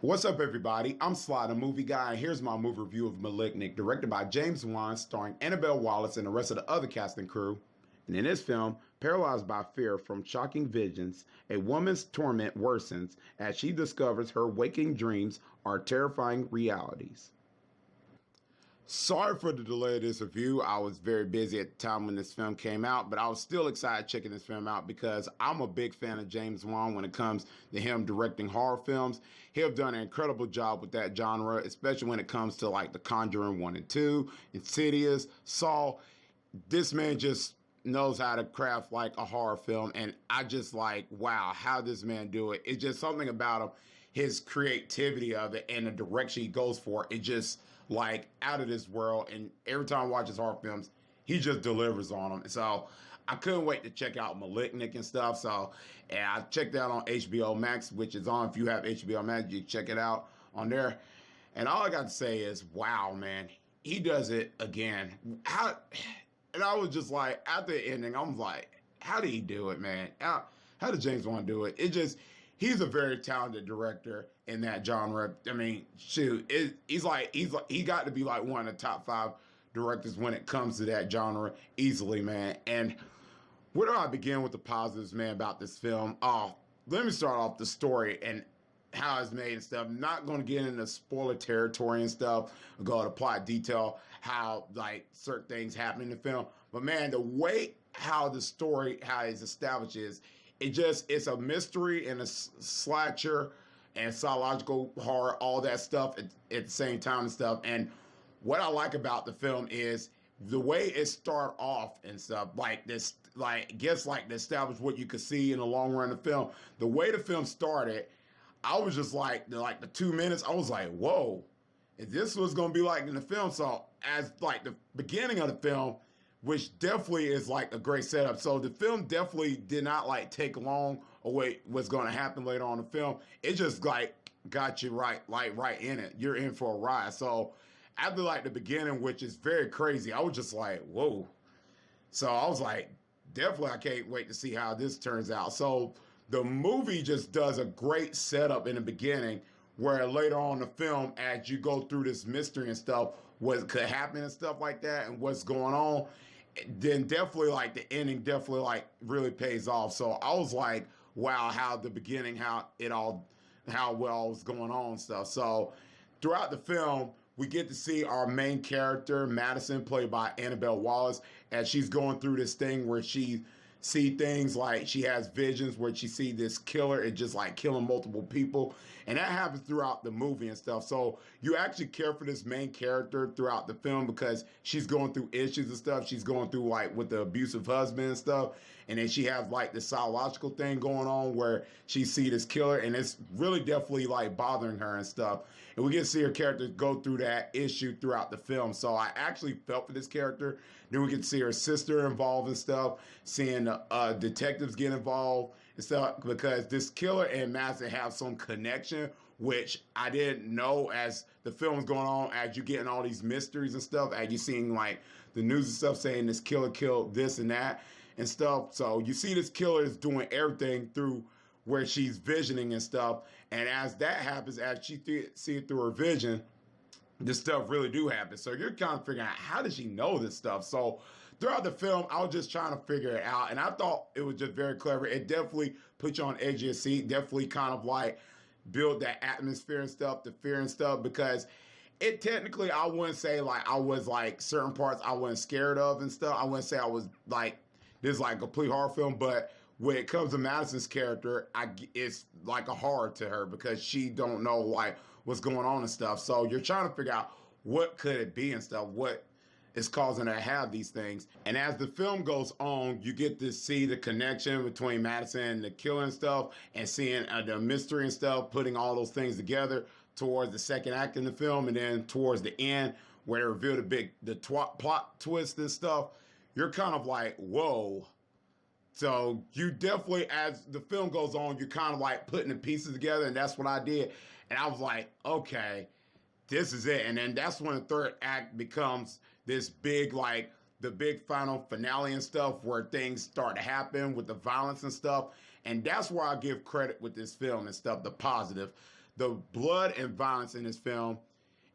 What's up, everybody? I'm Sly The Movie Guy, and here's my movie review of Malignant, directed by James Wan, starring Annabelle, Wallis, and the rest of the other cast and crew. And in this film, paralyzed by fear from shocking visions, a woman's torment worsens as she discovers her waking dreams are terrifying realities. Sorry for the delay of this review. I was very busy at the time when this film came out, but I was still excited checking this film out because I'm a big fan of James Wan when it comes to him directing horror films. He'll done an incredible job with that genre, especially when it comes to like The Conjuring 1 and 2, Insidious, Saw. This man just knows how to craft like a horror film, and I just like, wow, how this man do it. It's just something about him, his creativity of it and the direction he goes for. It just like out of this world, and every time I watch his horror films, he just delivers on them. So I couldn't wait to check out Malignant and stuff. So yeah, I checked that on HBO Max, which is on. If you have HBO Max, you can check it out on there. And all I got to say is, wow, man, he does it again. How? And I was just like, at the ending, I was like, how did he do it, man? How did James Wan do it? It just, he's a very talented director in that genre. I mean, shoot, he got to be like one of the top 5 directors when it comes to that genre easily, man. And where do I begin with the positives, man, about this film? Oh, let me start off the story and how it's made and stuff. I'm not going to get into spoiler territory and stuff, go to plot detail, how like certain things happen in the film. But man, the way how the story, how it's established is, it's a mystery and a slasher and psychological horror, all that stuff at the same time and stuff. And what I like about the film is the way it start off and stuff, like this, like gets like to establish what you could see in the long run of the film. The way the film started, I was just like the 2 minutes, I was like, whoa, if this was going to be like in the film. So as like the beginning of the film, which definitely is like a great setup. So the film definitely did not like take long away what's going to happen later on in the film. It just like got you right in it. You're in for a ride. So after like the beginning, which is very crazy, I was just like, whoa. So I was like, definitely I can't wait to see how this turns out. So the movie just does a great setup in the beginning where later on in the film, as you go through this mystery and stuff, what could happen and stuff like that and what's going on, then definitely like the ending definitely like really pays off. So I was like, wow, how the beginning, how well was going on and stuff. So throughout the film, we get to see our main character, Madison, played by Annabelle Wallis, as she's going through this thing where she see things like she has visions where she see this killer and just like killing multiple people, and that happens throughout the movie and stuff. So you actually care for this main character throughout the film because she's going through issues and stuff. She's going through like with the abusive husband and stuff, and then she has like this psychological thing going on where she see this killer and it's really definitely like bothering her and stuff, and we get to see her character go through that issue throughout the film. So I actually felt for this character. Then we get to see her sister involved and stuff, seeing detectives get involved and stuff, because this killer and Madison have some connection, which I didn't know as the film was going on, as you getting all these mysteries and stuff, as you seeing like the news and stuff saying this killer killed this and that and stuff. So you see this killer is doing everything through where she's visioning and stuff. And as that happens, as she see it through her vision, this stuff really do happen. So you're kind of figuring out, how does she know this stuff? So throughout the film, I was just trying to figure it out, and I thought it was just very clever. It definitely put you on the edge of your seat, definitely kind of like build that atmosphere and stuff, the fear and stuff, because it technically, I wouldn't say like I was like certain parts I wasn't scared of and stuff. I wouldn't say I was like, this is like a complete horror film, but when it comes to Madison's character, it's like a horror to her because she don't know like what's going on and stuff. So you're trying to figure out what could it be and stuff, what is causing her to have these things. And as the film goes on, you get to see the connection between Madison and the killer and stuff, and seeing the mystery and stuff, putting all those things together towards the second act in the film, and then towards the end where they reveal the plot twist and stuff. You're kind of like, whoa. So you definitely, as the film goes on, you're kind of like putting the pieces together, and that's what I did. And I was like, okay, this is it. And then that's when the third act becomes this big, like the big final finale and stuff, where things start to happen with the violence and stuff. And that's where I give credit with this film and stuff, the positive. the blood and violence in this film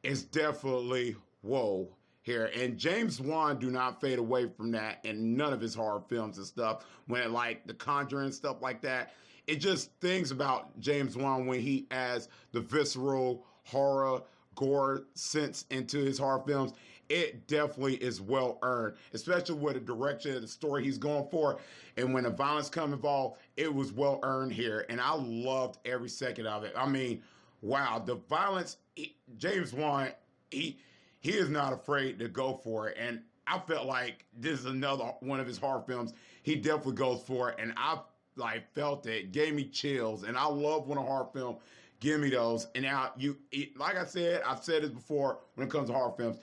is definitely whoa here. And James Wan do not fade away from that in none of his horror films and stuff. When it, like The Conjuring and stuff like that, it just things about James Wan when he adds the visceral horror gore sense into his horror films. It definitely is well earned, especially with the direction of the story he's going for. And when the violence come involved, it was well earned here. And I loved every second of it. I mean, wow, the violence, James Wan, he is not afraid to go for it. And I felt like this is another one of his horror films. He definitely goes for it. And I like felt it, gave me chills. And I love when a horror film give me those. And now like I said, I've said this before when it comes to horror films,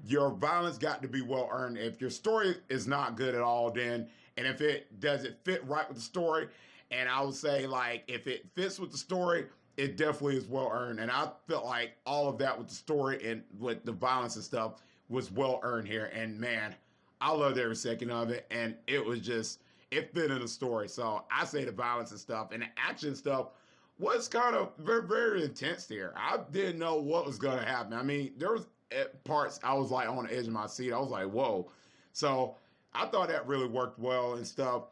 your violence got to be well earned. If your story is not good at all, then, and if it doesn't fit right with the story, and I would say like if it fits with the story, it definitely is well earned. And I felt like all of that with the story and with the violence and stuff was well earned here. And man, I loved every second of it. And it was just, it fit in the story. So I say the violence and stuff and the action stuff was kind of very, very intense here. I didn't know what was going to happen. I mean, there was parts I was like on the edge of my seat. I was like, whoa. So I thought that really worked well and stuff.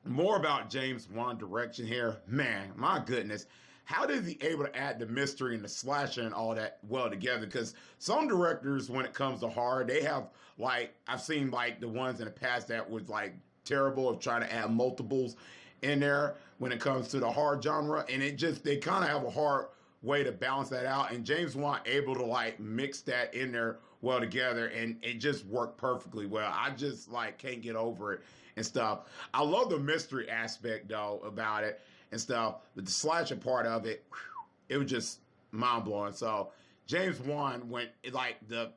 More about James Wan direction here. Man, my goodness. How is he able to add the mystery and the slasher and all that well together? Because some directors, when it comes to horror, they have like, I've seen like the ones in the past that was like terrible of trying to add multiples in there when it comes to the horror genre. And it just, they kind of have a hard way to balance that out. And James Wan able to like mix that in there well together. And it just worked perfectly well. I just like can't get over it and stuff. I love the mystery aspect though about it and stuff, but the slasher part of it, it was just mind blowing. So James Wan went like the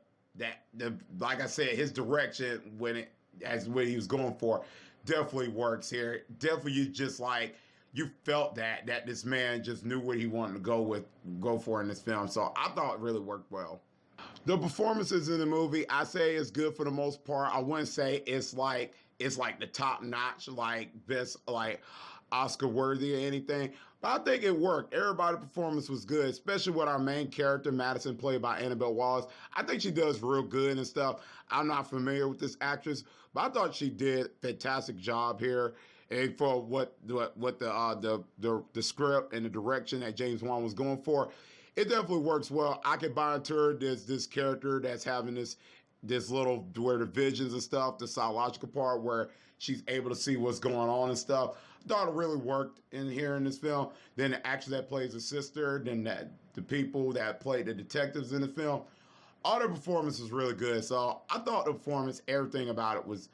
like I said, his direction when it as what he was going for definitely works here. Definitely, you just like you felt that this man just knew what he wanted to go for in this film. So I thought it really worked well. The performances in the movie, I say is good for the most part. I wouldn't say it's like the top notch, like best, like Oscar worthy or anything, but I think it worked. Everybody's performance was good, especially with our main character, Madison, played by Annabelle Wallis. I think she does real good and stuff. I'm not familiar with this actress, but I thought she did a fantastic job here. And for what the script and the direction that James Wan was going for, it definitely works well. I can buy into her. There's this character that's having this little, where the visions and stuff, the psychological part where she's able to see what's going on and stuff. I thought it really worked in here in this film. Then the actress that plays the sister, then the people that played the detectives in the film, all their performance was really good. So I thought the performance, everything about it was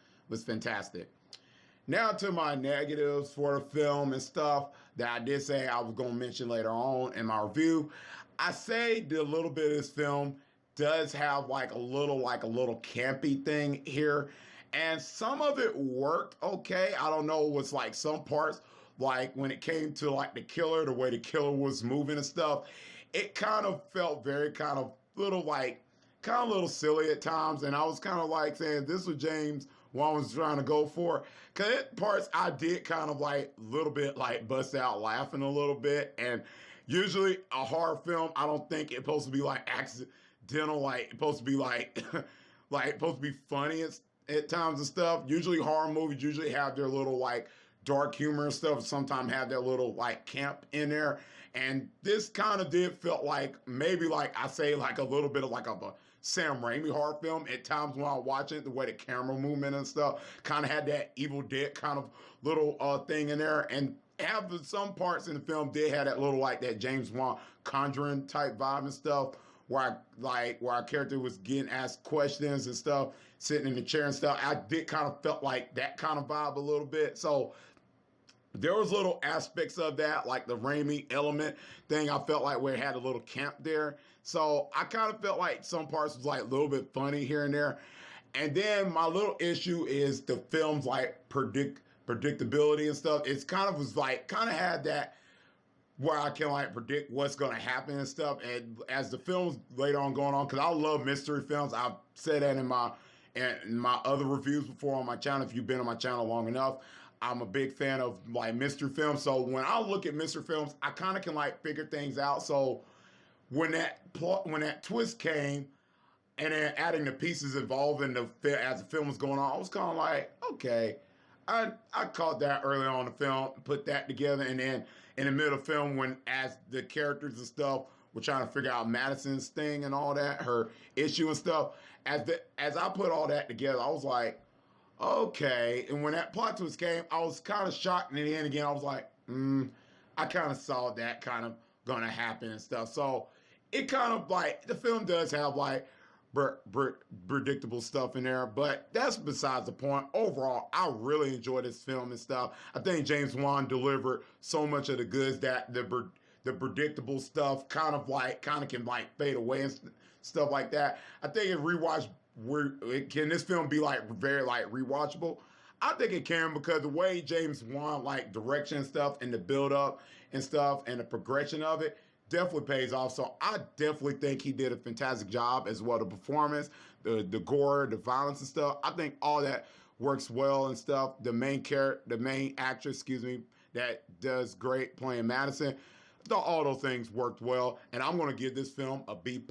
fantastic. Now to my negatives for the film and stuff that I did say I was going to mention later on in my review. I say the little bit of this film does have like a little campy thing here. And some of it worked okay. I don't know, it was like some parts, like when it came to like the killer, the way the killer was moving and stuff, it kind of felt very kind of little silly at times. And I was kind of like saying, this was James Wan was trying to go for. Cause parts I did kind of like a little bit like bust out laughing a little bit. And usually a horror film, I don't think it's supposed to be like accidental, like it's supposed to be like, like supposed to be funny at times and stuff. Usually horror movies usually have their little like dark humor and stuff. Sometimes have their little like camp in there. And this kind of did felt like maybe like I say like a little bit of like a Sam Raimi horror film at times when I was watching it, the way the camera movement and stuff kind of had that Evil Dead kind of little thing in there. And some parts in the film did have that little like that James Wan Conjuring type vibe and stuff, where our character was getting asked questions and stuff, sitting in the chair and stuff. I did kind of felt like that kind of vibe a little bit. So there was little aspects of that, like the Raimi element thing, I felt like where it had a little camp there. So I kind of felt like some parts was like a little bit funny here and there. And then my little issue is the film's like predictability and stuff. It's kind of had that where I can like predict what's going to happen and stuff. And as the film's later on going on, because I love mystery films. I've said that in my other reviews before on my channel. If you've been on my channel long enough, I'm a big fan of like mystery films. So when I look at mystery films, I kind of can like figure things out. So when that twist came, and then adding the pieces involved in as the film was going on, I was kind of like, okay, I caught that early on in the film, put that together, and then in the middle of the film, when as the characters and stuff were trying to figure out Madison's thing and all that, her issue and stuff, as I put all that together, I was like, okay. And when that plot twist came, I was kind of shocked. And in the end, again, I was like, I kind of saw that kind of gonna happen and stuff. So it kind of like the film does have like predictable stuff in there, but that's besides the point. Overall, I really enjoyed this film and stuff. I think James Wan delivered so much of the goods that the predictable stuff kind of can like fade away and stuff like that. I think it rewatch. Can this film be like very like rewatchable? I think it can, because the way James Wan like direction and stuff and the build up and stuff and the progression of it definitely pays off. So I definitely think he did a fantastic job, as well. The performance, the gore, the violence and stuff. I think all that works well and stuff. The main actress, that does great playing Madison. I thought all those things worked well, and I'm going to give this film a B+.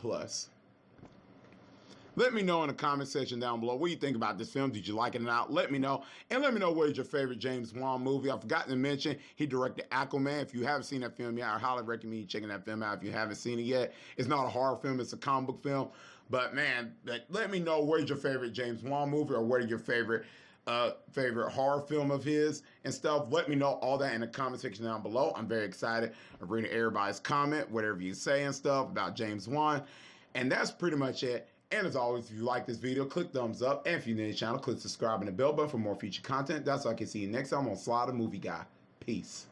Let me know in the comment section down below what you think about this film. Did you like it or not? Let me know. And let me know what is your favorite James Wan movie. I forgot to mention, he directed Akela. If you haven't seen that film yet, I highly recommend you checking that film out if you haven't seen it yet. It's not a horror film. It's a comic book film. But, man, let me know what is your favorite James Wan movie, or what are your favorite horror film of his and stuff. Let me know all that in the comment section down below. I'm very excited of reading everybody's comment, whatever you say and stuff about James Wan. And that's pretty much it. And as always, if you like this video, click thumbs up. And if you're new to the channel, click subscribe and the bell button for more future content. That's so I can see you next time on Sly the Movie Guy. Peace.